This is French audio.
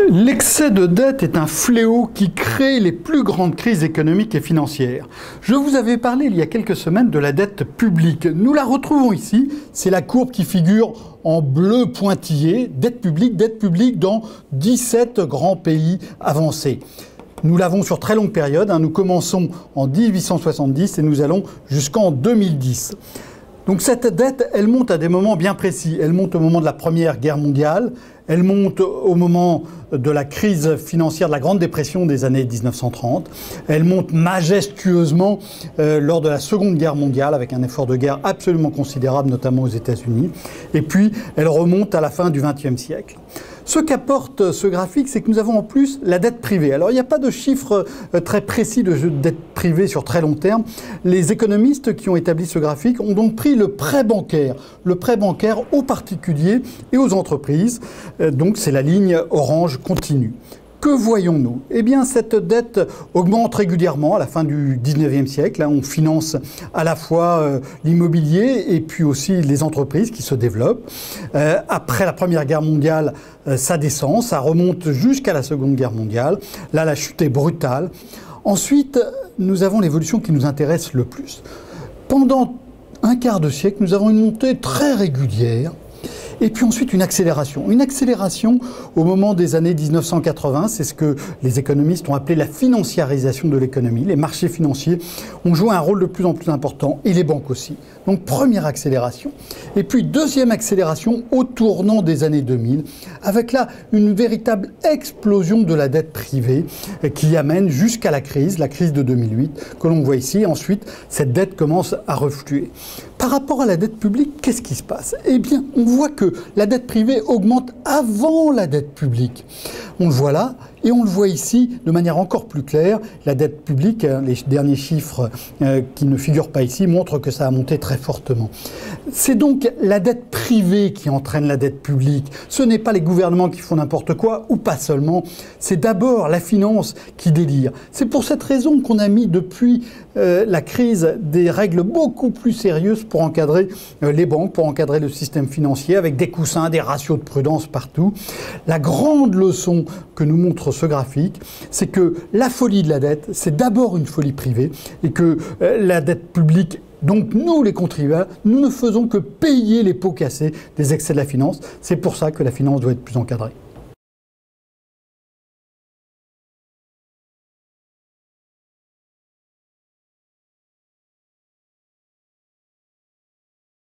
L'excès de dette est un fléau qui crée les plus grandes crises économiques et financières. Je vous avais parlé il y a quelques semaines de la dette publique. Nous la retrouvons ici. C'est la courbe qui figure en bleu pointillé. Dette publique dans 17 grands pays avancés. Nous l'avons sur très longue période. Nous commençons en 1870 et nous allons jusqu'en 2010. Donc cette dette, elle monte à des moments bien précis. Elle monte au moment de la Première Guerre mondiale, elle monte au moment de la crise financière de la Grande Dépression des années 1930, elle monte majestueusement lors de la Seconde Guerre mondiale avec un effort de guerre absolument considérable, notamment aux États-Unis, et puis elle remonte à la fin du XXe siècle. Ce qu'apporte ce graphique, c'est que nous avons en plus la dette privée. Alors, il n'y a pas de chiffre très précis de dette privée sur très long terme. Les économistes qui ont établi ce graphique ont donc pris le prêt bancaire aux particuliers et aux entreprises. Donc, c'est la ligne orange continue. Que voyons-nous? Eh bien, cette dette augmente régulièrement à la fin du 19e siècle. On finance à la fois l'immobilier et puis aussi les entreprises qui se développent. Après la Première Guerre mondiale, ça descend, ça remonte jusqu'à la Seconde Guerre mondiale. Là, la chute est brutale. Ensuite, nous avons l'évolution qui nous intéresse le plus. Pendant un quart de siècle, nous avons une montée très régulière. Et puis ensuite une accélération. Une accélération au moment des années 1980, c'est ce que les économistes ont appelé la financiarisation de l'économie. Les marchés financiers ont joué un rôle de plus en plus important, et les banques aussi. Donc première accélération. Et puis deuxième accélération au tournant des années 2000, avec là une véritable explosion de la dette privée qui amène jusqu'à la crise de 2008, que l'on voit ici. Ensuite, cette dette commence à refluer. Par rapport à la dette publique, qu'est-ce qui se passe? Eh bien, on voit que la dette privée augmente avant la dette publique. On le voit là, et on le voit ici de manière encore plus claire. La dette publique, les derniers chiffres qui ne figurent pas ici, montrent que ça a monté très fortement. C'est donc la dette privée qui entraîne la dette publique. Ce n'est pas les gouvernements qui font n'importe quoi, ou pas seulement. C'est d'abord la finance qui délire. C'est pour cette raison qu'on a mis depuis la crise des règles beaucoup plus sérieuses pour encadrer les banques, pour encadrer le système financier, avec des coussins, des ratios de prudence partout. La grande leçon que nous montre ce graphique, c'est que la folie de la dette, c'est d'abord une folie privée, et que la dette publique, donc nous les contribuables, nous ne faisons que payer les pots cassés des excès de la finance. C'est pour ça que la finance doit être plus encadrée.